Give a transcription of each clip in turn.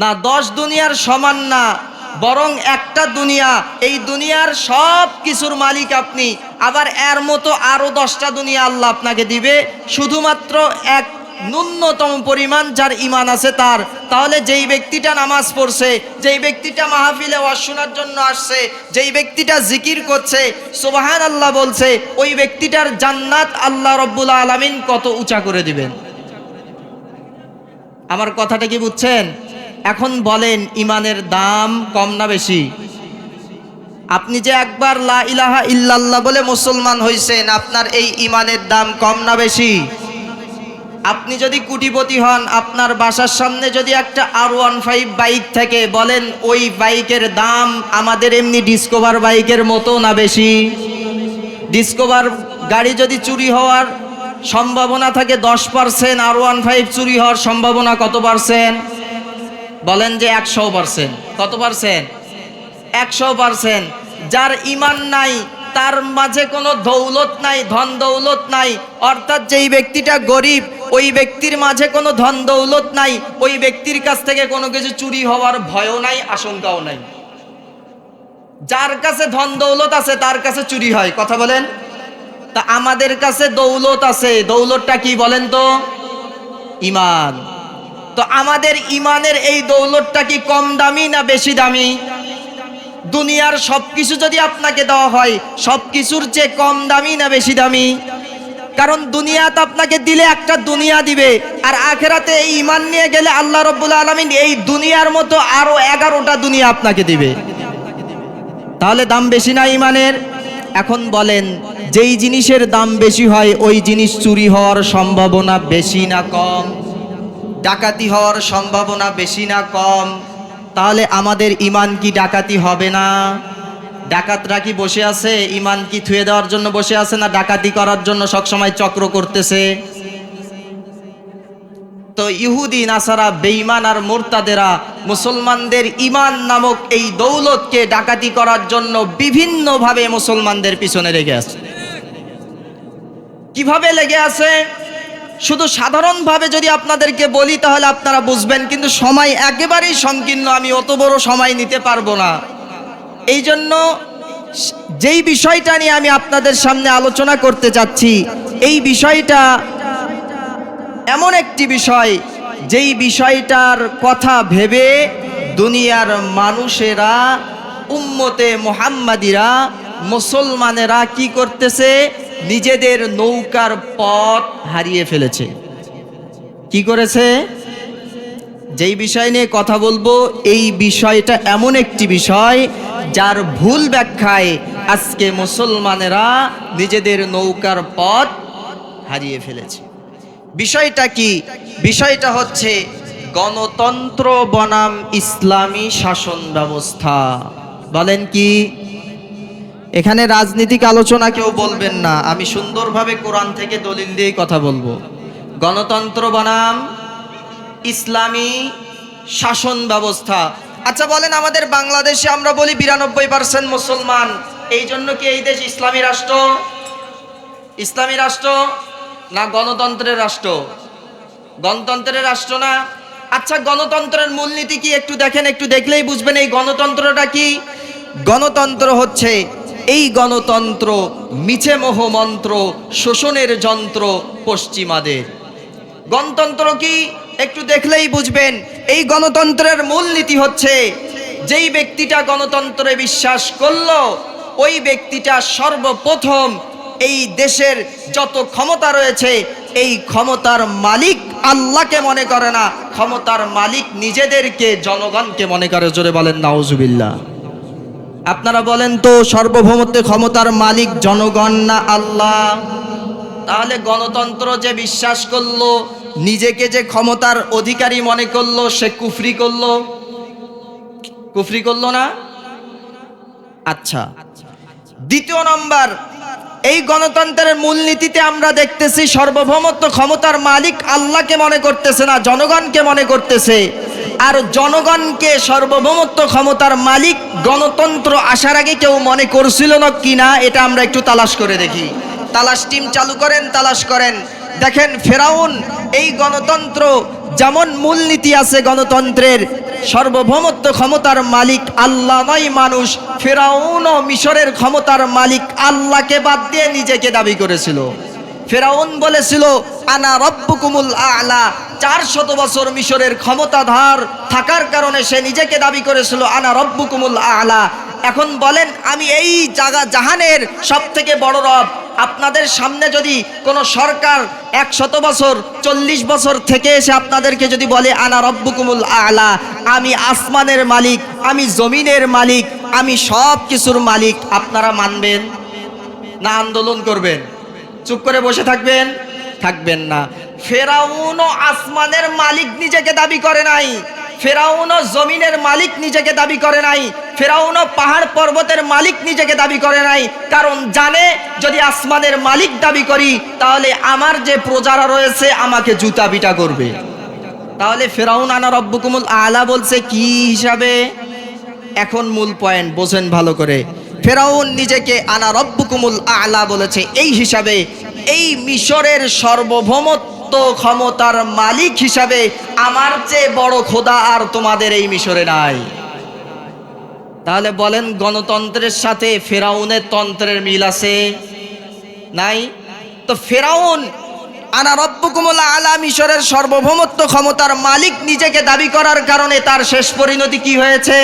না 10 দুনিয়ার সমান না, বরং একটা দুনিয়া, এই দুনিয়ার সব কিছুর মালিক আপনি। আবার এর মতো আরো 10টা দুনিয়া আল্লাহ আপনাকে দিবে, শুধুমাত্র এক ন্যূনতম পরিমাণ যার ঈমান আছে তার। তাহলে যেই ব্যক্তিটা নামাজ পড়ছে, যেই ব্যক্তিটা মাহফিলে ওয়াজ শোনার জন্য আসছে, যেই ব্যক্তিটা জিকির করছে, সুবহানাল্লাহ বলছে, ওই ব্যক্তিটার জান্নাত আল্লাহ রাব্বুল আলামিন কত উঁচা করে দিবেন। আমার কথাটা কি বুঝছেন? এখন বলেন, ঈমানের দাম কম না বেশি? আপনি যে একবার লা ইলাহা ইল্লাল্লাহ বলে মুসলমান হইছেন, আপনার এই ঈমানের দাম কম না বেশি? আপনি যদি কোটিপতি হন, আপনার বাসার সামনে যদি একটা R15 বাইক থাকে, বলেন ওই বাইকের দাম আমাদের এমনি ডিসকভার বাইকের মতো না বেশি? ডিসকভার গাড়ি যদি চুরি হওয়ার সম্ভাবনা থাকে 10%, R15 চুরি হওয়ার সম্ভাবনা কত পার্সেন্ট? বলেন যে 100%। কত পার্সেন্ট? 100%। যার ঈমান নাই, তার মাঝে কোনো দৌলত নাই, ধন দৌলত নাই, অর্থাৎ যেই ব্যক্তিটা গরিব, ওই ব্যক্তির মাঝে কোনো ধন দৌলত নাই, ওই ব্যক্তির কাছ থেকে কোনো কিছু চুরি হওয়ার ভয়ও নাই, আশঙ্কাও নাই। যার কাছে ধন দৌলত আছে তার কাছে চুরি হয়। কথা বলেন। তা আমাদের কাছে দৌলত আছে, দৌলতটা কি বলেন তো? ঈমান। তো আমাদের ঈমানের এই দৌলতটা কি কম দামি না বেশি দামি? দুনিয়ার সবকিছু যদি আপনাকে দেওয়া হয়, সবকিছুর চেয়ে কম দামি না বেশি দামি? কারণ দুনিয়াতে আপনাকে দিলে একটা দুনিয়া দিবে, আর আখেরাতে এই ঈমান নিয়ে গেলে আল্লাহ রাব্বুল আলামিন এই দুনিয়ার মতো আরো 11টা দুনিয়া আপনাকে দিবে। তাহলে দাম বেশি না ঈমানের? এখন বলেন, যেই জিনিসের দাম বেশি হয় ওই জিনিস চুরি হওয়ার সম্ভাবনা বেশি না কম? ডাকাতি হওয়ার সম্ভাবনা বেশি না কম? তাহলে আমাদের ঈমান কি ডাকাতি হবে না? ডাকাতরা কি বসে আছে ঈমান কি থুয়ে দেওয়ার জন্য বসে আছে, না ডাকাতি করার জন্য সবসময় চক্র করতেছে? তো ইহুদি নাসারা বেঈমান আর মুরতাদেরা মুসলমানদের ঈমান নামক এই দৌলতকে ডাকাতি করার জন্য বিভিন্নভাবে মুসলমানদের পিছনে লেগে আছে। কিভাবে লেগে আছে শুধু সাধারণভাবে যদি আপনাদেরকে বলি তাহলে আপনারা বুঝবেন, কিন্তু সময় একেবারেই সংকীর্ণ, আমি অত বড় সময় নিতে পারবো না। এই জন্য যেই বিষয়টা নিয়ে আমি আপনাদের সামনে আলোচনা করতে চাচ্ছি, এই বিষয়টা এমন একটি বিষয়, যেই বিষয়টার কথা ভেবে দুনিয়ার মানুষেরা, উম্মতে মুহাম্মাদিরা, মুসলমানেরা কি করতেছে? নিজেদের নৌকার পথ হারিয়ে ফেলেছে। কি করেছে? যেই বিষয় নিয়ে কথা বলবো, এই বিষয়টা এমন একটি বিষয় যার ভুল ব্যাখ্যায় আজকে মুসলমানেরা নিজেদের নৌকার পথ হারিয়ে ফেলেছে। বিষয়টা কি? বিষয়টা হচ্ছে গণতন্ত্র বনাম ইসলামী শাসন ব্যবস্থা। বলেন কি? এখানে রাজনীতিক আলোচনা কেউ বলবেন না, আমি সুন্দরভাবে কোরআন থেকে দলিল দিয়ে কথা বলবো। গণতন্ত্র বনাম ইসলামী শাসন ব্যবস্থা। আচ্ছা বলেন, আমাদের বাংলাদেশে আমরা বলি 92% মুসলমান, এই জন্য কি এই দেশ ইসলামী রাষ্ট্র? ইসলামী রাষ্ট্র না গণতন্ত্রের রাষ্ট্র? গণতন্ত্রের রাষ্ট্র না? আচ্ছা, গণতন্ত্রের মূলনীতি কি একটু দেখেন, একটু দেখলেই বুঝবেন এই গণতন্ত্রটা কি। গণতন্ত্র হচ্ছে, এই গণতন্ত্র মিছে মোহমন্ত্র, শোষণের যন্ত্র পশ্চিমাদের। গণতন্ত্র কি একটু দেখলেই বুঝবেন। এই গণতন্ত্রের মূলনীতি হচ্ছে, যেই ব্যক্তিটা গণতন্ত্রে বিশ্বাস করলো, ওই ব্যক্তিটা সর্বপ্রথম এই দেশের যত ক্ষমতা রয়েছে, এই ক্ষমতার মালিক আল্লাহকে মনে করে না, ক্ষমতার মালিক নিজেদেরকে, জনগণকে মনে করে। জোরে বলেন নাউজুবিল্লাহ। আপনারা বলেন তো, সর্বভৌমত্বে ক্ষমতার মালিক জনগণ না আল্লাহ? তাহলে গণতন্ত্র যে বিশ্বাস করলো, নিজেকে যে ক্ষমতার অধিকারী মনে করলো, সে কুফরি করলো। কুফরি করলো না? আচ্ছা, দ্বিতীয় নম্বর, এই গণতন্ত্রের মূলনীতিতে আমরা দেখতেছি সর্বভৌমত্ব ক্ষমতার মালিক আল্লাহকে মনে করতেছে না, জনগণকে মনে করতেছে। আর জনগণকে সর্বভৌমত্ব ক্ষমতার মালিক গণতন্ত্র আসার আগে কেউ মনে করছিল না কিনা, এটা আমরা একটু তালাশ করে দেখি। তালাশ টিম চালু করেন, তালাশ করেন। দেখেন, ফেরাউন এই গণতন্ত্র যেমন মূলনীতি আছে গণতন্ত্রের, সার্বভৌমত্ব ক্ষমতার মালিক আল্লাহ নয় মানুষ। ফেরাউনও মিশরের ক্ষমতার মালিক আল্লাহকে বাদ দিয়ে নিজেকে দাবি করেছিল। ফেরাউন বলেছিল আনা রব্বুকুমুল আ'লা। 400 বছর মিশরের ক্ষমতাধার থাকার কারণে সে নিজেকে দাবি করেছিল আনা রব্বুকুমুল আ'লা। এখন বলেন আমি এই জাহানের সব থেকে বড় রব। আপনাদের সামনে যদি কোনো সরকার 100 বছর 40 বছর থেকে এসে আপনাদেরকে যদি বলে আনা রব্বুকুমুল আ'লা, আমি আসমানের মালিক, আমি জমিনের মালিক, আমি সব কিছুর মালিক, আপনারা মানবেন না আন্দোলন করবেন? চুপ করে বসে থাকবেন? থাকবেন না। ফেরাউনও আসমানের মালিক নিজেকে দাবি করে নাই, ফেরাউনও জমিনের মালিক নিজেকে দাবি করে নাই, ফেরাউনও পাহাড় পর্বতের মালিক নিজেকে দাবি করে নাই। কারণ জানে যদি আসমানের মালিক দাবি করি তাহলে আমার যে প্রজারা রয়েছে আমাকে জুতা পিটা করবে। তাহলে ফেরাউন আনা রব্বুকুমুল আ'লা বলছে কি হিসাবে? এখন মূল পয়েন্ট বোঝেন ভালো করে। ফেরাউন নিজেকে আনা রব্বুকুমুল আ'লা বলেছে এই হিসাবে, এই মিশরের সার্বভৌমত্ব ক্ষমতার মালিক হিসাবে আমার চেয়ে বড় খোদা আর তোমাদের এই মিশরে নাই। তাহলে বলেন গণতন্ত্রের সাথে ফেরাউনের তন্ত্রের মিল আছে? নাই। তো ফেরাউন আনা রব্বুকুমুল আ'লা মিশরের সার্বভৌমত্ব ক্ষমতার মালিক নিজেকে দাবি করার কারণে তার শেষ পরিণতি কি হয়েছে?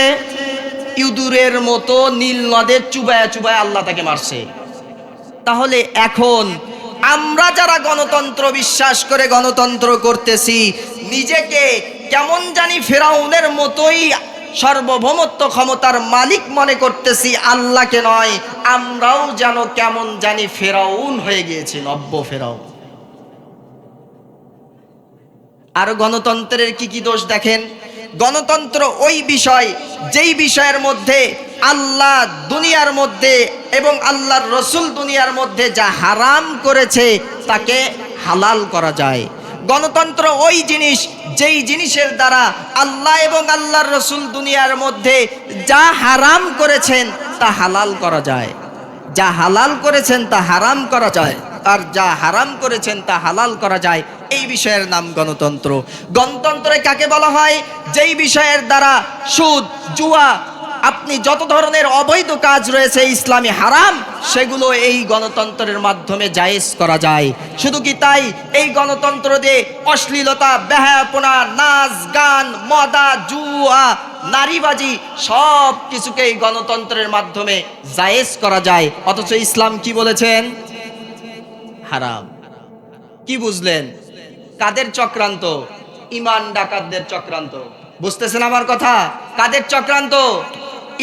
ইঁদুরের মতো নীল নদে চুবায়া চুবায়া আল্লাহ তাকে মারছে। তাহলে এখন আমরা যারা গণতন্ত্র বিশ্বাস করে গণতন্ত্র করতেছি, নিজেকে কেমন জানি ফেরাউনের মতোই সার্বভৌমত্ব ক্ষমতার মালিক মনে করতেছি, আল্লাহকে নয়। আমরাও যেন কেমন জানি ফেরাউন হয়ে গিয়েছি, নব্য ফেরাউন। আর গণতন্ত্রের কি কি দোষ দেখেন। গণতন্ত্র ওই বিষয় যেই বিষয়ের মধ্যে আল্লাহ দুনিয়ার মধ্যে এবং আল্লাহর রসুল দুনিয়ার মধ্যে যা হারাম করেছে তাকে হালাল করা যায়। গণতন্ত্র ওই জিনিস যেই জিনিসের দ্বারা আল্লাহ এবং আল্লাহর রসুল দুনিয়ার মধ্যে যা হারাম করেছেন তা হালাল করা যায়, যা হালাল করেছেন তা হারাম করা যায়, আর যা হারাম করেছেন তা হালাল করা যায়। এই বিষয়ের নাম গণতন্ত্র। গণতন্ত্রে কাকে বলা হয়? যেই বিষয়ের দ্বারা সুদ, জুয়া, আপনি যত ধরনের অবৈধ কাজ রয়েছে ইসলামী হারাম, সেগুলো এই গণতন্ত্রের মাধ্যমে জায়েজ করা যায়। শুধু কি তাই, এই গণতন্ত্র দিয়ে অশ্লীলতা, বেহায়াপনা, নাচ গান, মদা, জুয়া, নারীবাজি সব কিছুকে এই গণতন্ত্রের মাধ্যমে জায়েজ করা যায়। অথচ ইসলাম কি বলেছেন? হারাম। কি বুঝলেন? কাদের চক্রান্ত? ইমান ডাকাতদের চক্রান্ত। বুঝতেছেন আমার কথা? কাদের চক্রান্ত?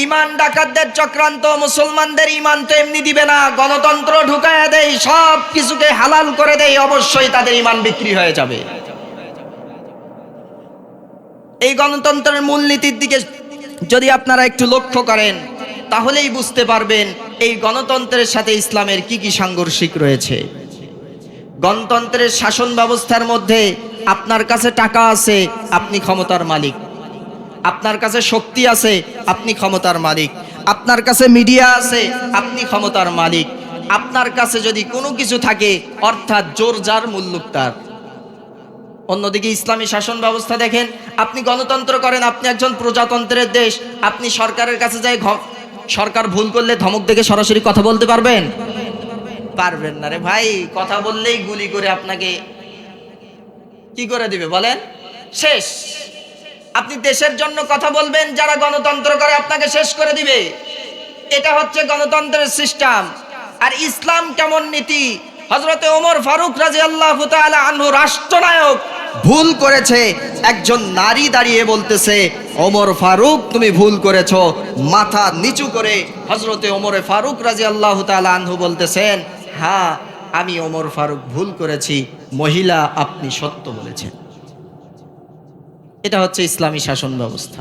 ইমান ডাকাতদের চক্রান্ত। মুসলমানদের ইমান তো এমনি দিবে না, গণতন্ত্র ঢুকায়া দেয়, সব কিছুকে হালাল করে দেয়, অবশ্যই তাদের ইমান বিক্রি হয়ে যাবে। এই গণতন্ত্রের মূলনীতির দিকে যদি আপনারা একটু লক্ষ্য করেন তাহলেই বুঝতে পারবেন এই গণতন্ত্রের সাথে ইসলামের কি কি সাংঘর্ষিক রয়েছে। গণতন্ত্রের শাসন ব্যবস্থার মধ্যে আপনার কাছে টাকা আছে, আপনি ক্ষমতার মালিক। আপনার কাছে শক্তি আছে, আপনি ক্ষমতার মালিক। আপনার কাছে মিডিয়া আছে, আপনি ক্ষমতার মালিক। আপনার কাছে যদি কোনো কিছু থাকে, অর্থাৎ জোর যার মুল্লুক তার। অন্যদিকে ইসলামী শাসন ব্যবস্থা দেখেন, আপনি গণতন্ত্র করেন, আপনি একজন প্রজাতন্ত্রের দেশ, আপনি সরকারের কাছে যাই সরকার ভুল করলে ধমক দেখে সরাসরি কথা বলতে পারবেন? পারবেন না রে ভাই। কথা বললেই গুলি করে আপনাকে কি করে দিবে বলেন? শেষ। আপনি দেশের জন্য কথা বলবেন, যারা গণতন্ত্র করে আপনাকে শেষ করে দিবে। এটা হচ্ছে গণতন্ত্রের সিস্টেম। আর ইসলাম কেমন নীতি? হযরতে ওমর ফারুক রাদিয়াল্লাহু তাআলা আনহু রাষ্ট্রনায়ক, ভুল করেছে, একজন নারী দাঁড়িয়ে বলতেছে ওমর ফারুক তুমি ভুল করেছো। মাথা নিচু করে হযরতে ওমর ফারুক রাদিয়াল্লাহু তাআলা আনহু বলতেছেন হ্যাঁ আমি ওমর ফারুক ভুল করেছি, মহিলা আপনি সত্য বলেছেন। এটা হচ্ছে ইসলামী শাসন ব্যবস্থা।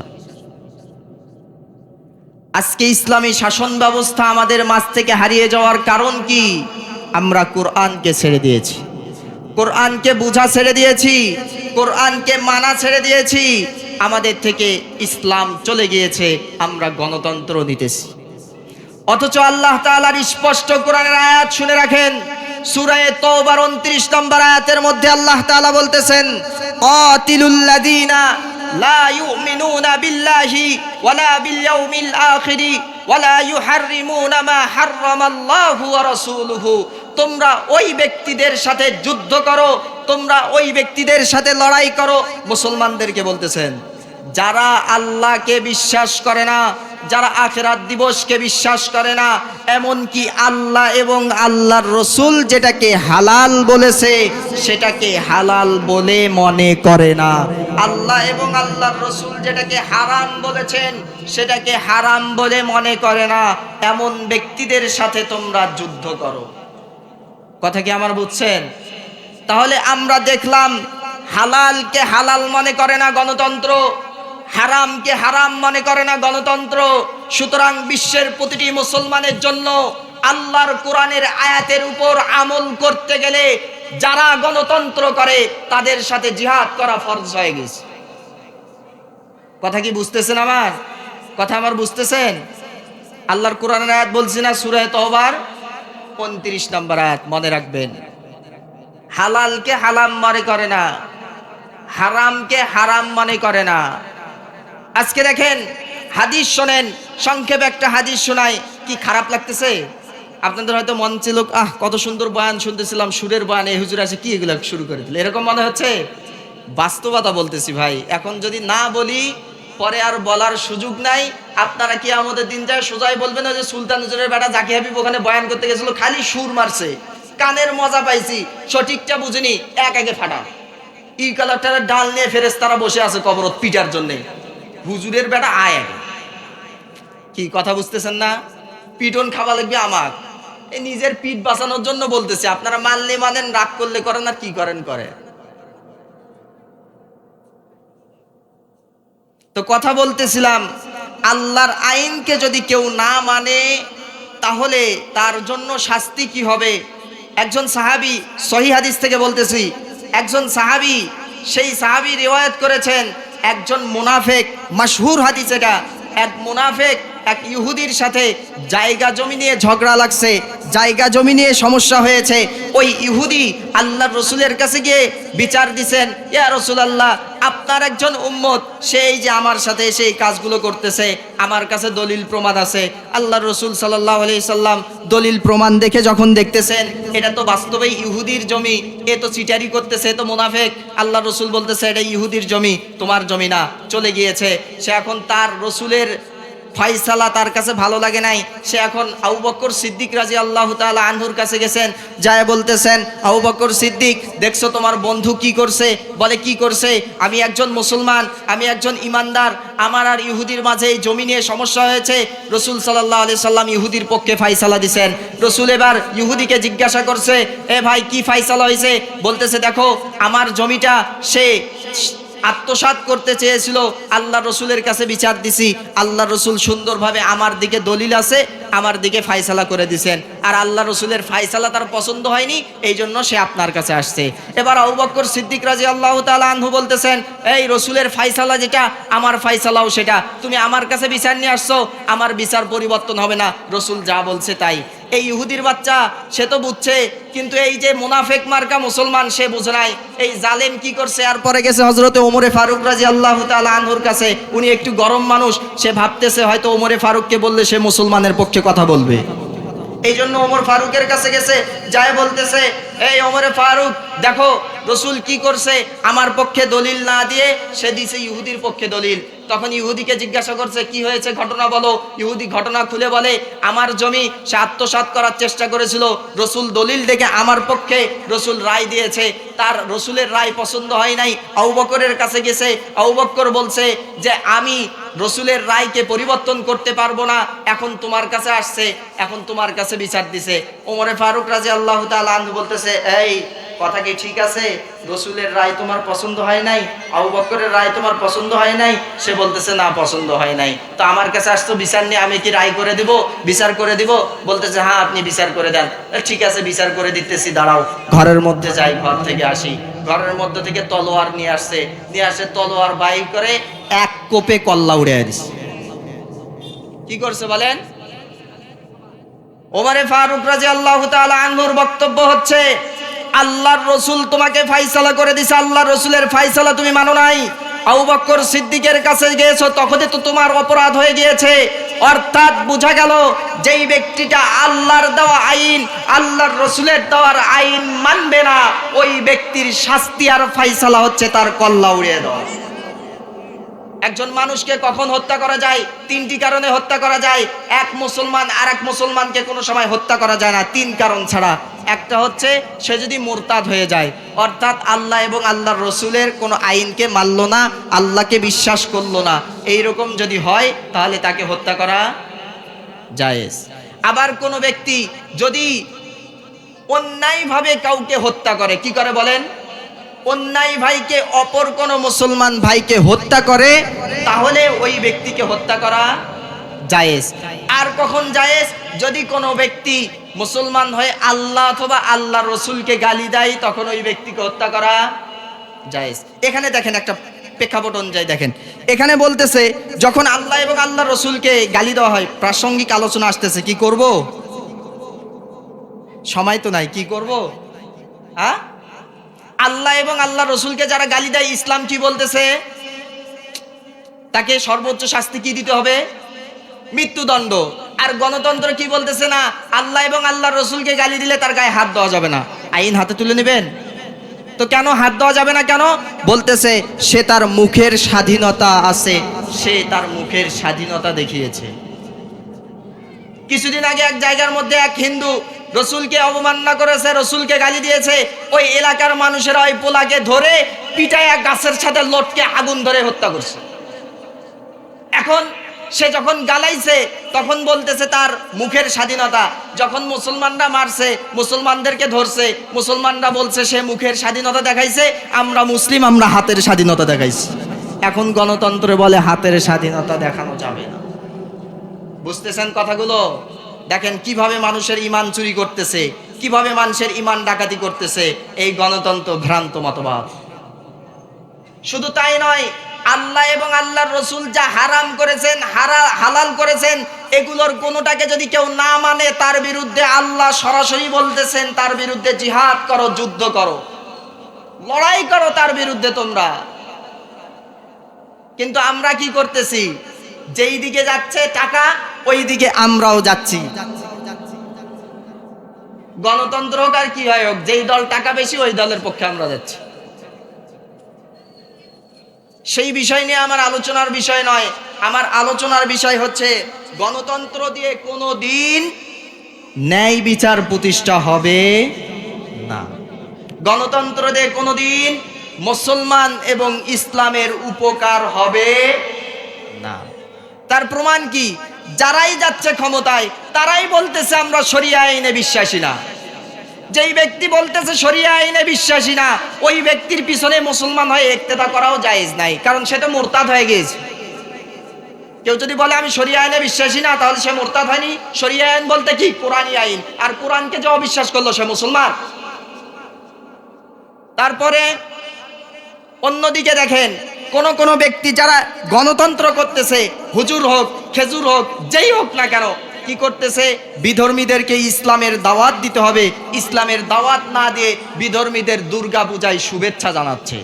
আজকে ইসলামী শাসন ব্যবস্থা আমাদের মাঝ থেকে হারিয়ে যাওয়ার কারণ কি? আমরা কোরআনকে ছেড়ে দিয়েছি, কোরআনকে বুঝা ছেড়ে দিয়েছি, কোরআনকে মানা ছেড়ে দিয়েছি। আমাদের থেকে ইসলাম চলে গিয়েছে, আমরা গণতন্ত্র নিতেছি। অথচ আল্লাহ তাআলার স্পষ্ট কোরআনের আয়াত শুনে রাখেন, সূরা তাওবার 29 নম্বর আয়াতের মধ্যে আল্লাহ তাআলা বলতেছেন কাতিলুল্লাযীনা লা ইউমিনুনা বিল্লাহি ওয়ালা বিল ইয়াউমিল আখিরি ওয়ালা ইউহাররিমুনা মা হাররামাল্লাহু ওয়া রাসূলুহু। তোমরা ওই ব্যক্তিদের সাথে যুদ্ধ করো, তোমরা ওই ব্যক্তিদের সাথে লড়াই করো। মুসলমানদেরকে বলতেছেন যারা আল্লাহকে বিশ্বাস করে না, যারা আখিরাত দিবসকে বিশ্বাস করে না, এমনকি আল্লাহ এবং আল্লাহর রসুল যেটাকে হালাল বলেছে সেটাকে হালাল বলে মনে করে না, আল্লাহ এবং আল্লাহর রসুল যেটাকে হারাম বলেছেন সেটাকে হারাম বলে মনে করে না, এমন ব্যক্তিদের সাথে তোমরা যুদ্ধ করো। কথা কি আমার বুঝছেন? তাহলে আমরা দেখলাম হালালকে হালাল মনে করে না গণতন্ত্র, হারামকে হারাম মনে করে না গণতন্ত্র। সুতরাং বিশ্বের প্রতিটি মুসলমানের জন্য আল্লাহর কোরআনের আয়াতের উপর আমল করতে গেলে যারা গণতন্ত্র করে তাদের সাথে জিহাদ করা ফরজ হয়ে গেছে। কথা কি বুঝতেছেন? আমার কথা আমার বুঝতেছেন? আল্লাহর কোরআনের আয়াত বলছি না, সূরা তওবার 29 নম্বর আয়াত, মনে রাখবেন। হালালকে হালাম মনে করে না, হারামকে হারাম মনে করে না। আজকে দেখেন হাদিস শোনেন, সংক্ষেপে একটা হাদিস শোনাই, কি খারাপ লাগতেছে? আপনাদের হয়তো মন ছিল কত সুন্দর বয়ান শুনতেছিলাম, সুরের বয়ান, এই হুজুর আছে কি এগুলো শুরু করে দিল, এরকম মনে হচ্ছে? বাস্তবতা বলতেছি ভাই, এখন যদি না বলি পরে আর বলার সুযোগ নাই। আপনারা কি আমাদের দিন যায় সোজাই বলবেন যে সুলতান হুজুরের বেটা জাকি হাবিব ওখানে বয়ান করতে গেছিল, খালি সুর মারছে, কানের মজা পাইছি, সঠিকটা বুঝিনি, একে ফাটা। ই কালারটার ডাল নিয়ে ফেরেশতারা বসে আছে কবরত পিটার জন্য। হুজুরের বেটা আয়, কি কথা বুঝতেছেন না? পিটন খাওয়া লাগবে আমার, এই নিজের পিঠ বাঁচানোর জন্য বলতেছে। আপনারা মানলে মানেন, রাগ করলে করেন, আর কি করেন করে। তো কথা বলতেছিলাম, আল্লাহর আইনকে যদি কেউ না মানে তাহলে তার জন্য শাস্তি কি হবে। একজন সাহাবী, সহিহ হাদিস থেকে বলতেছি, একজন সাহাবী, সেই সাহাবী রিওয়ায়াত করেছেন একজন মুনাফিক, মাশহুর হাদিস এটা, এক মুনাফিক এক ইহুদির সাথে জায়গা জমি নিয়ে ঝগড়া লাগছে, জায়গা জমি নিয়ে সমস্যা হয়েছে। ওই ইহুদি আল্লাহর রসুলের কাছে গিয়ে বিচার দিছেন, ইয়া রাসূলুল্লাহ, আপনার একজন উম্মত, সেই যে আমার সাথে সেই কাজগুলো করতেছে, আমার কাছে দলিল প্রমাণ আছে। আল্লাহর রসুল সাল্লাল্লাহু আলাইহি সাল্লাম দলিল প্রমাণ দেখে যখন দেখতেছেন এটা তো বাস্তবেই ইহুদির জমি, এ তো চিটারি করতেছে, এ তো মুনাফিক, আল্লাহর রসুল বলতেছে এটা ইহুদির জমি, তোমার জমি না, চলে গিয়েছে। সে এখন তার রসুলের ফাইসালা তার কাছে ভালো লাগে নাই, সে এখন আবু বকর সিদ্দিক রাদিয়াল্লাহু তাআলা আনহুর কাছে গেছেন, যায় বলতেছেন, আবু বকর সিদ্দিক, দেখছো তোমার বন্ধু কি করছে? বলে কি করছে? আমি একজন মুসলমান, আমি একজন ইমানদার, আমার আর ইহুদির মাঝে এই জমি নিয়ে সমস্যা হয়েছে। রসুল সাল্লাল্লাহু আলাইহি সাল্লাম ইহুদির পক্ষে ফাইসালা দিছেন। রসুল এবার ইহুদিকে জিজ্ঞাসা করছে, এ ভাই কি ফাইসালা হয়েছে? বলতেছে, দেখো আমার জমিটা সে আত্মসাৎ করতে চেয়েছিল, আল্লাহ রসুলের কাছে বিচার দিছি, আল্লাহ রসুল সুন্দরভাবে আমার দিকে দলিল আছে, আমার দিকে ফায়সালা করে দিছেন, আর আল্লাহ রসুলের ফায়সালা তার পছন্দ হয়নি, এই জন্য সে আপনার কাছে আসছে। এবার আবু বকর সিদ্দিক রাদিয়াল্লাহু তাআলা আনহু বলতেছেন, এই রসুলের ফায়সালা যেটা, আমার ফায়সালাও সেটা, তুমি আমার কাছে বিচার নিয়ে আসছো, আমার বিচার পরিবর্তন হবে না, রসুল যা বলছে তাই। এই ইহুদির বাচ্চা সে তো বুঝছে, কিন্তু এই যে মুনাফিক মার্কা মুসলমান সে বুঝে নাই। এই জালেম কি করছে, আর পরে গেছে হযরতে ওমরে ফারুক রাদিয়াল্লাহু তাআলা আনহুর কাছে, উনি একটু গরম মানুষ, সে ভাবতেছে হয়তো ওমরে ফারুককে বললে সে মুসলমানের পক্ষে কথা বলবে, এই জন্য ওমর ফারুকের কাছে গেছে, যায় বলতেছে, এই ওমরে ফারুক, দেখো রসুল কি করছে, আমার পক্ষে দলিল না দিয়ে সে দিছে ইহুদির পক্ষে দলিল। তখন ইহুদিকে জিজ্ঞাসা করছে, কি হয়েছে ঘটনা বলো। ইহুদি ঘটনা খুলে বলে, আমার জমি সে আত্মসাৎ করার চেষ্টা করেছিল, রসুল দলিল দেখে আমার পক্ষে রসুল রায় দিয়েছে, তার রসুলের রায় পছন্দ হয় নাই, আবু বকরের কাছে গেছে, আবু বকর বলছে যে আমি রসুলের রায়কে পরিবর্তন করতে পারবো না, এখন তোমার কাছে আসছে, এখন তোমার কাছে বিচার দিছে। ওমরে ফারুক রাদিয়াল্লাহু তাআলা আনহু বলতেছে, এই কথা কি ঠিক আছে? রসুলের রায় তোমার পছন্দ হয় নাই, আবু বকরের রায় তোমার পছন্দ হয় নাই? সে বলতেছে, না পছন্দ হয় নাই। তো আমার কাছে আসতো বিচার নিয়ে, আমি কি রায় করে দিব, বিচার করে দিব? বলতেছে, হ্যাঁ আপনি বিচার করে দেন। ঠিক আছে বিচার করে দিতেছি, দাঁড়াও। ঘরের মধ্যে যাই, ঘর থেকে আসি, ঘরের মধ্যে থেকে তলোয়ার নিয়ে আসছে, তলোয়ার বাইর করে এক কোপে কল্লা উড়ে দিছে। কি করছে বলেন? ওমরে ফারুক রাদিয়াল্লাহু তাআলা আনহুর বক্তব্য হচ্ছে, আল্লাহর রসুল তোমাকে ফায়সালা করে দিছে, আল্লাহর রসুলের ফায়সালা তুমি মানো নাই। আবু বকর সিদ্দিকের কাছে গিয়েছো, তখনই তো তোমার অপরাধ হয়ে গিয়েছে। অর্থাৎ বোঝা গেল যেই ব্যক্তিটা আল্লাহর দেওয়া আইন, আল্লাহর রসুলের দেওয়ার আইন মানবে না, ওই ব্যক্তির শাস্তি আর ফাইসালা হচ্ছে তার কল্লা উড়িয়ে দেওয়া। একজন মানুষকে কখন হত্যা করা যায়? তিনটি কারণে হত্যা করা যায়। এক মুসলমান আর এক মুসলমানকে কোনো সময় হত্যা করা যায় না তিন কারণ ছাড়া। একটা হচ্ছে সে যদি মুরতাদ হয়ে যায়, অর্থাৎ আল্লাহ এবং আল্লাহর রসুলের কোনো আইনকে মানলো না, আল্লাহকে বিশ্বাস করলো না, এইরকম যদি হয় তাহলে তাকে হত্যা করা জায়েজ। আবার কোনো ব্যক্তি যদি অন্যায়ভাবে কাউকে হত্যা করে, কি করে বলেন? অন্যায় ভাইকে, অপর কোন মুসলমান ভাইকে হত্যা করে, তাহলে ওই ব্যক্তিকে হত্যা করা জায়েজ। আর কখন জায়েজ? যদি কোনো ব্যক্তি মুসলমান হয়ে আল্লাহ অথবা আল্লাহ রসুলকে গালি দেয়, তখন ওই ব্যক্তিকে হত্যা করা জায়েজ। এখানে দেখেন একটা প্রেক্ষাপট অনুযায়ী দেখেন, এখানে বলতেছে যখন আল্লাহ এবং আল্লাহ রসুলকে গালি দেওয়া হয়, প্রাসঙ্গিক আলোচনা আসতেছে, কি করব? সময় তো নাই, কি করব? আল্লাহ এবং আল্লাহ রসুলকে যারা গালি দেয়, ইসলাম কি বলতেছে? তাকে সর্বোচ্চ শাস্তি কি দিতে হবে? মৃত্যুদণ্ড। আর গণতন্ত্র কি বলতেছে? না, আল্লাহ এবং আল্লাহ রসুলকে গালি দিলে তার গায়ে হাত দেওয়া যাবে না, আইন হাতে তুলে নেবেন। তো কেন হাত দেওয়া যাবে না? কেন বলতেছে? সে তার মুখের স্বাধীনতা আছে, সে তার মুখের স্বাধীনতা দেখিয়েছে। কিছুদিন আগে এক জায়গার মধ্যে এক হিন্দু রসুলকে অবমাননা করেছে, রসুলকে গালি দিয়েছে। ওই এলাকার মানুষেরা ওই পোলাকে ধরে পিটায়া গাছের সাথে লটকে আগুন ধরে হত্যা করছে। এখন সে যখন গালাইছে তখন বলতেছে তার মুখের স্বাধীনতা। যখন মুসলমানরা মারছে, মুসলমানদেরকে ধরছে, মুসলমানরা বলছে সে মুখের স্বাধীনতা দেখাইছে, আমরা মুসলিম, আমরা হাতের স্বাধীনতা দেখাইছি। এখন গণতন্ত্রে বলে হাতের স্বাধীনতা দেখানো যাবে না। বুঝতেছেন কথাগুলো? দেখেন কিভাবে মানুষের ঈমান চুরি করতেছে, কিভাবে মানুষের ঈমান ডাকাতি করতেছে এই গণতন্ত্র ভ্রান্ত মতবাদ। শুধু তাই নয়, আল্লাহ এবং আল্লাহর রসুল যা হারাম করেছেন, হালাল করেছেন, এগুলোর কোনোটাকে যদি কেউ না মানে, তার বিরুদ্ধে আল্লাহ সরাসরি বলতেছেন তার বিরুদ্ধে জিহাদ করো, যুদ্ধ করো, লড়াই করো তার বিরুদ্ধে তোমরা। কিন্তু আমরা কি করতেছি? যেই দিকে যাচ্ছে টাকা, ওই দিকে আমরাও যাচ্ছি। গণতন্ত্র হোক আর কি হয় হোক, যেই দল টাকা বেশি ওই দলের পক্ষে আমরা যাচ্ছি। সেই বিষয় নিয়ে আমার আলোচনার বিষয় নয়। আমার আলোচনার বিষয় হচ্ছে গণতন্ত্র দিয়ে কোনো দিন ন্যায় বিচার প্রতিষ্ঠা হবে না। গণতন্ত্র দিয়ে কোনো দিন মুসলমান এবং ইসলামের উপকার হবে না। তার প্রমাণ কি? যারাই যাচ্ছে ক্ষমতায় তারাই বলতেছে আমরা শরিয়া আইনে বিশ্বাসী না। যেই ব্যক্তি বলতেছে শরিয়া আইনে বিশ্বাসী না, ওই ব্যক্তির পিছনে মুসলমান হয়ে ইক্তেদা করাও জায়েজ নাই, কারণ সে তো মুরতাদ হয়ে গেছে। কেউ যদি বলে আমি শরিয়া আইনে বিশ্বাসী না, তাহলে সে মুরতাদ হয়নি? শরিয়া আইন বলতে কি? কোরআনী আইন। আর কোরআনকে যে অবিশ্বাস করলো সে মুসলমান। তারপরে অন্যদিকে দেখেন, কোন ব্যক্তি যারা গণতন্ত্র করতেছে, হুজুর হোক, খেজুর হোক, যেই হোক না কেন, কি করতেছে? বিধর্মীদেরকে ইসলামের দাওয়াত দিতে হবে। ইসলামের দাওয়াত না দিয়ে বিধর্মীদের দুর্গা পূজায় শুভেচ্ছা জানাচ্ছে।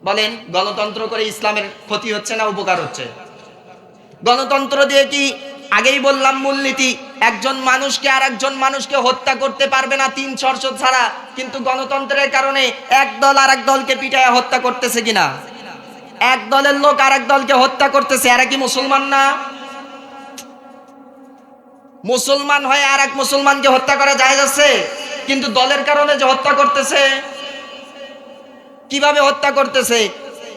বলেন, গণতন্ত্র করে ইসলামের ক্ষতি হচ্ছে না উপকার হচ্ছে? গণতন্ত্র দিয়ে কি, আগেই বললাম মূলনীতি, একজন মানুষকে আর একজন মানুষকে হত্যা করতে পারবে না 3 শর্ত ছাড়া। কিন্তু গণতন্ত্রের কারণে এক দল আর এক দলকে পিটায়া হত্যা করতেছে কিনা? এক দলের লোক আর এক দলকে হত্যা করতেছে, এরা কি মুসলমান না? মুসলমান হয়ে আর এক মুসলমানকে হত্যা করা জায়েজ আছে? কিন্তু দলের কারণে যে হত্যা করতেছে, কিভাবে হত্যা করতেছে?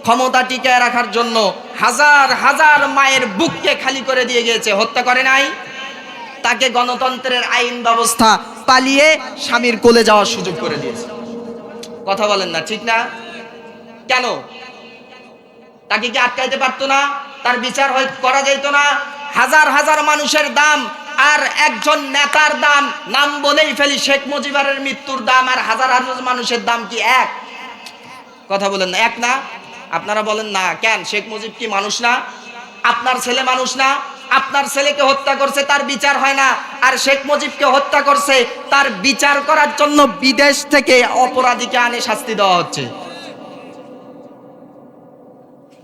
ক্ষমতা টিকায় রাখার জন্য হাজার হাজার মায়ের বুককে খালি করে দিয়ে গিয়েছে, হত্যা করে নাই। তাকে গণতন্ত্রের আইন ব্যবস্থা পালিয়ে স্বামীর কোলে যাওয়ার সুযোগ করে দিয়েছে। কথা বলেন না, ঠিক না? কেন? তাকে কি আটকাইতে পারতো না? তার বিচার করা যাইতো না? হাজার হাজার মানুষের দাম আর একজন নেতার দাম, নাম বলেই ফেলি, শেখ মুজিবের মৃত্যুর দাম আর হাজার হাজার মানুষের দাম কি এক? কথা বলেন না, এক না? আপনারা বলেন না কেন? শেখ মুজিব কি মানুষ না? আপনার ছেলে মানুষ না? আপনার ছেলেকে হত্যা করছে, তার বিচার হয় না। আর শেখ মুজিবকে হত্যা করছে, তার বিচার করার জন্য বিদেশ থেকে অপরাধীকে আনে শাস্তি দেওয়া হচ্ছে।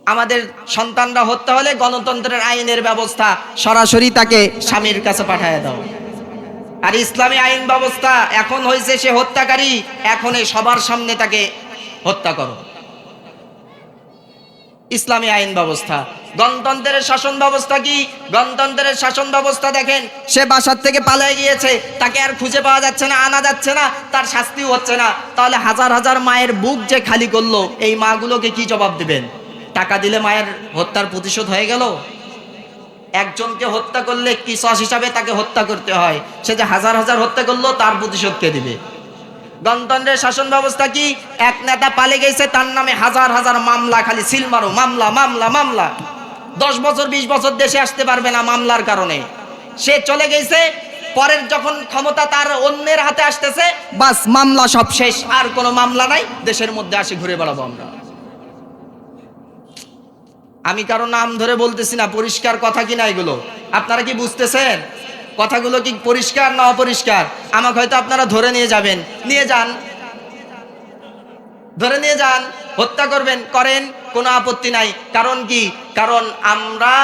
আমাদের সন্তানরা হত্যা হলে গণতন্ত্রের আইনের ব্যবস্থা, সরাসরি তাকে স্বামীর কাছে পাঠিয়ে দাও। আর ইসলামী আইন ব্যবস্থা এখন হয়েছে সে হত্যাকারী, এখন সবার সামনে তাকে হত্যা করো। ইসলামী আইন ব্যবস্থা। গণতন্ত্রের শাসন ব্যবস্থা কি? গণতন্ত্রের শাসন ব্যবস্থা দেখেন, সে বাসার থেকে পালিয়ে গিয়েছে, তাকে আর খুঁজে পাওয়া যাচ্ছে না, আনা যাচ্ছে না, তার শাস্তিও হচ্ছে না। তাহলে হাজার হাজার মায়ের বুক যে খালি করলো, এই মাগুলোকে কি জবাব দিবেন? টাকা দিলে মায়ের হত্যার প্রতিশোধ হয়ে গেল? একজনকে হত্যা করলে কিসাস হিসাবে তাকে হত্যা করতে হয়, সে যে হাজার হাজার হত্যা করলো তার প্রতিশোধ কে দিবে? গণতন্ত্রের শাসন ব্যবস্থা কি? এক নেতা পালিয়ে গেছে, তার নামে হাজার হাজার মামলা, খালি সিল মারো, মামলা মামলা মামলা। 10 বছর 20 বছর দেশে আসতে পারবে না মামলার কারণে। সে চলে গেছে, পরের যখন ক্ষমতা তার অন্যের হাতে আসতেছে, বাস মামলা সব শেষ, আর কোনো মামলা নাই, দেশের মধ্যে আসি ঘুরে বেড়াবো আমরা। আমি কারো নাম ধরে বলতেছি না, পরিষ্কার কথা কিনা এগুলো? আপনারা কি বুঝতেছেন কথাগুলো কি পরিষ্কার না অপরিষ্কার? আমাকে হয়তো আপনারা ধরে নিয়ে যাবেন, নিয়ে যান, ধরে নিয়ে যান, হত্যা করবেন, করেন, কোনো আপত্তি নাই। কারণ কি? কারণ আমরা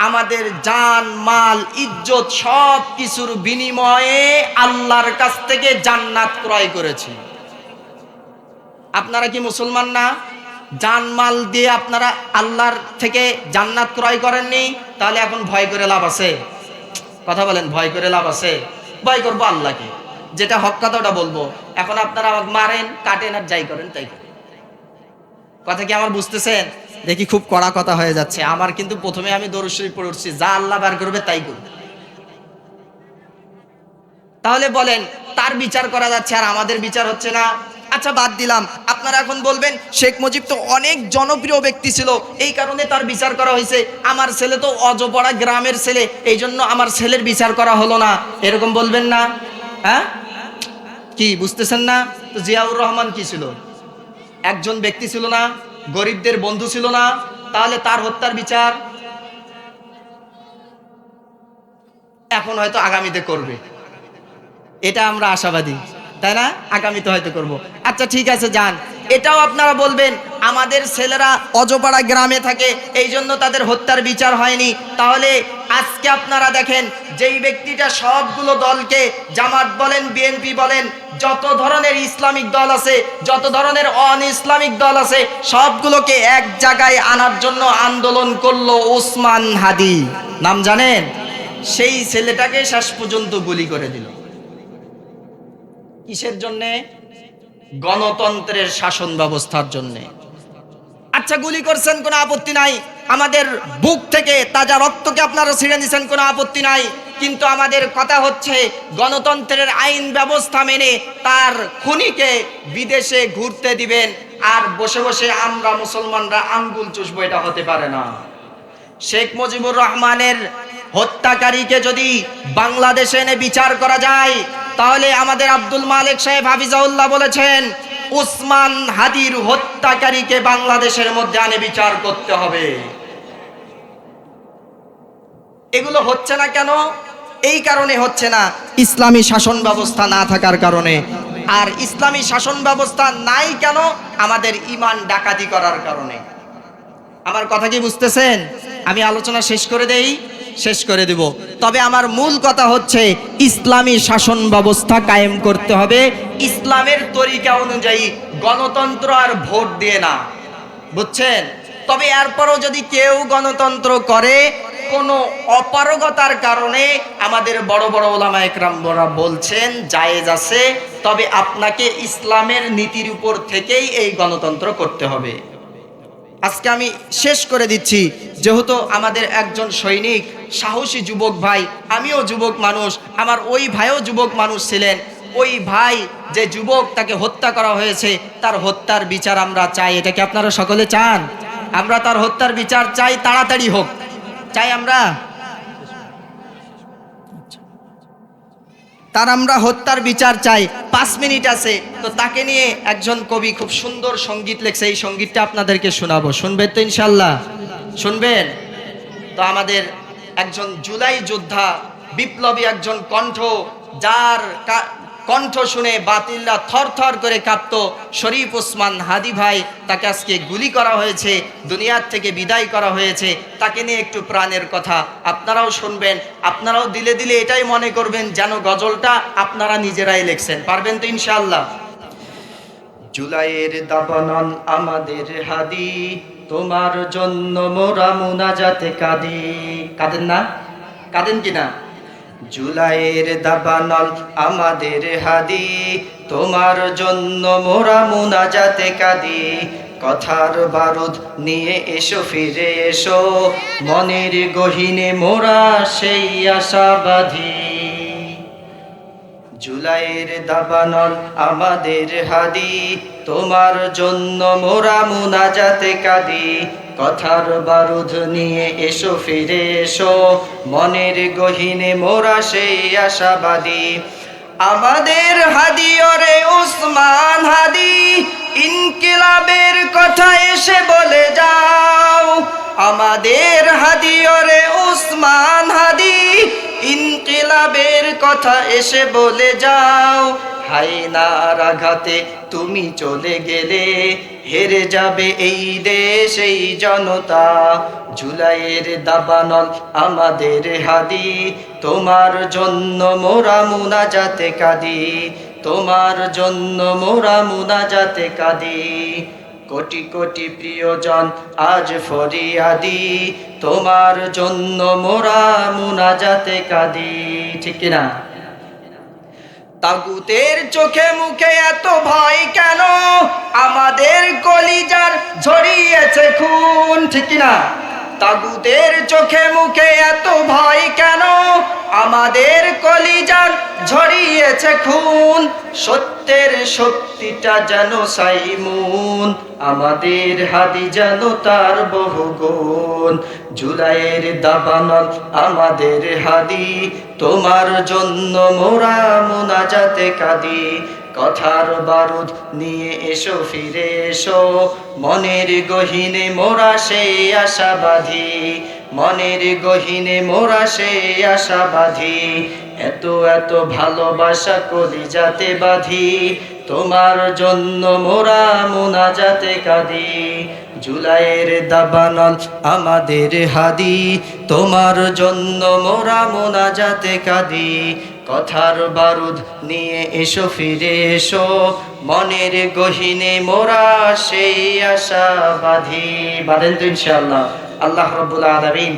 আমাদের জান মাল ইজ্জত সব কিছুর বিনিময়ে আল্লাহর কাছ থেকে জান্নাত ক্রয় করেছি। আপনারা কি মুসলমান না? জানমাল দিয়ে আপনারা আল্লাহর থেকে জান্নাত ক্রয় করেননি, তাহলে এখন ভয় করে লাভ আছে? কথা বলেন, ভয় করে লাভ আছে? ভয় করবো আল্লাহকে, যেটা হক কথা ওটা বলবো। এখন আপনারা আমাকে মারেন, কাটেন, আর যাই করেন তাই করেন। কথা কি আমার বুঝতেছেন? দেখি খুব কড়া কথা হয়ে যাচ্ছে আমার, কিন্তু প্রথমে আমি দরুদ শরীফ পড়ে উঠছি, যা আল্লাহ বার করবে তাই করবে। তাহলে বলেন, তার বিচার করা যাচ্ছে আর আমাদের বিচার হচ্ছে না? আচ্ছা বাদ দিলাম, আপনারা এখন বলবেন শেখ মুজিব তো অনেক জনপ্রিয় ব্যক্তি ছিল, এই কারণে তার বিচার করা হয়েছে। আমার ছেলে তো অজপড়া গ্রামের ছেলে, এই জন্য আমার ছেলের বিচার করা হলো না, এরকম বলবেন না? হ্যাঁ, কি বুঝতেছেন না? তো জিয়াউর রহমান কি ছিল? একজন ব্যক্তি ছিল না? গরিবদের বন্ধু ছিল না? তাহলে তার হত্যার বিচার এখন হয়তো আগামীতে করবে, এটা আমরা আশাবাদী, তাই না? আগামীতে হয়তো করব। আচ্ছা ঠিক আছে, যান, এটাও আপনারা বলবেন আমাদের ছেলেরা অজপাড়া গ্রামে থাকে, এই জন্য তাদের হত্যার বিচার হয়নি। তাহলে আজকে আপনারা দেখেন, যেই ব্যক্তিটা সবগুলো দলকে, জামাত বলেন, বিএনপি বলেন, যত ধরনের ইসলামিক দল আছে, যত ধরনের অন ইসলামিক দল আছে, সবগুলোকে এক জায়গায় আনার জন্য আন্দোলন করলো ওসমান হাদি, নাম জানেন? সেই ছেলেটাকে শেষ পর্যন্ত গুলি করে দিল। কিসের জন্যে? গণতন্ত্রের শাসন ব্যবস্থার জন্যে। আচ্ছা গুলি করছেন, কোনো আপত্তি নাই, আমাদের বুক থেকে তাজা রক্তকে আপনারা ছিঁড়ে নিছেন, কোনো আপত্তি নাই, কিন্তু আমাদের কথা হচ্ছে গণতন্ত্রের আইন ব্যবস্থা মেনে তার খুনিকে বিদেশে ঘুরতে দিবেন, আর বসে বসে আমরা মুসলমানরা আঙ্গুল চুষবো, এটা হতে পারে না। শেখ মুজিবুর রহমানের হত্যাকারীকে যদি বাংলাদেশে এনে বিচার করা যায়, তাহলে আমাদের আব্দুল মালিক সাহেব হাফিজাউল্লাহ বলেছেন, ওসমান হাদির হত্যাকারীকে বাংলাদেশের মধ্যে আনে বিচার করতে হবে। এগুলো হচ্ছে না কেন? এই কারণে হচ্ছে না, ইসলামী শাসন ব্যবস্থা না থাকার কারণে। আর ইসলামী শাসন ব্যবস্থা নাই কেন? আমাদের ঈমান ডাকাতি করার কারণে। আমার কথা কি বুঝতেছেন? আমি আলোচনা শেষ করে দেই, শেষ করে দেব। তবে আমার মূল কথা হচ্ছে ইসলামী শাসন ব্যবস্থা কায়েম করতে হবে ইসলামের তরিকা অনুযায়ী, গণতন্ত্র আর ভোট দিয়ে না, বুঝছেন? তবে এরপরও যদি কেউ গণতন্ত্র করে কোনো অপারগতার কারণে, আমাদের বড় বড় ওলামা একরামরা বলছেন জায়েজ আছে, তবে আপনাকে ইসলামের নীতির উপর থেকেই এই গণতন্ত্র করতে হবে। আজকে আমি শেষ করে দিচ্ছি, যেহেতু আমাদের একজন সৈনিক, সাহসী যুবক ভাই, আমিও যুবক মানুষ, আমার ওই ভাইও যুবক মানুষ ছিলেন, ওই ভাই যে যুবক, তাকে হত্যা করা হয়েছে, তার হত্যার বিচার আমরা চাই। এটা কি আপনারা সকলে চান? আমরা তার হত্যার বিচার চাই, তাড়াতাড়ি হোক, চাই আমরা। তার আমরা হত্যার বিচার চাই। 5 মিনিট আছে, তো তাকে নিয়ে একজন কবি খুব সুন্দর সঙ্গীত লেখছে, এই সঙ্গীতটা আপনাদেরকে শোনাবো, শুনবেন তো ইনশাল্লাহ? শুনবেন তো? আমাদের একজন জুলাই যোদ্ধা, বিপ্লবী একজন কণ্ঠ, যার কণ্ঠ শুনে বাতিলরা থরথর করে কাঁপত। শরীফ ওসমান হাদি ভাই, তাকে আজকে গুলি করা হয়েছে, দুনিয়ার থেকে বিদায় করা হয়েছে। তাকে নিয়ে একটু প্রাণের কথা আপনারাও শুনবেন। আপনারাও দিলে দিলে এটাই মনে করবেন যেন গজলটা আপনারা নিজেরাই লিখছেন। পারবেন তো ইনশাআল্লাহ? জুলাইয়ের দাবানল আমাদের হাদি, তোমার জন্য মোরা মুনাজাতে কাঁদি। কাঁদেন না? কাঁদেন কিনা? জুলাইয়ের দাবানল আমাদের হাদি, তোমার জন্য মোরা মুনাজাতে কাঁদি। কথার বারুদ নিয়ে এসো, ফিরে এসো, মনের গহীনে মোরা সেই আশাবাদী। জুলাইয়ের দাবানল আমাদের হাদি, তোমার জন্য মোরা মুনাজাতে কাঁদি। কথার বারুদ নিয়ে এসো, ফিরে এসো, মনের গহীনে মোরা সেই আশাবাদী। আমাদের হাদি ওরে উসমান হাদি, ইনকিলাবের কথা এসে বলে যাও। আমাদের হাদি ওরে উসমান হাদি, ইনকিলাবের কথা এসে বলে যাও। হায়নার আঘাতে তুমি চলে গেলে, হেরে যাবে এই দেশ এই জনতা। জুলাইয়ের দাবানল আমাদের হাদি, তোমার জন্য মোরা মুনাজাতে কাঁদি। তোমার জন্য মোরা মুনাজাতে কাঁদি। কোটি কোটি প্রিয়জন আজ ফরিয়াদি, তোমার জন্য মোরা মুনাজাতে কাঁদি। ঠিক কিনা? তাগুতের চোখে মুখে এত ভয় কেন, আমাদের কলিজার ঝরিয়েছে খুন। ঠিক কিনা? তাগুতের চোখে মুখে এত ভয় কেন, আমাদের কলিজার ঝরিয়েছে খুন। সত্যের শক্তিটা যেন সাইমুন, আমাদের হাদি যেন তার বহুগুণ। জুলাইয়ের দাবানল আমাদের হাদি, তোমার জন্য মোরা মুনাজাতে কাঁদি। কথার বারুদ নিয়ে এসো, ফিরে এসো, মনের গহীনে মোরা সেই আশাবাদী। মনের গহীনে মোরা সেই আশাবাদী। এত এত ভালোবাসা কলিজাতে বাঁধি, তোমার জন্য মোরা মুনাজাতে কাঁদি। জুলাইয়ের দাবানল আমাদের হাদি, তোমার জন্য মোরা মুনাজাতে কাঁদি। কথার বারুদ নিয়ে এসো, ফিরে এসো, মনের গহীনে মোরা সেই আশাবাদী। বাঁধেন তো ইনশাআল্লাহ? আল্লাহ রাব্বুল আলামিন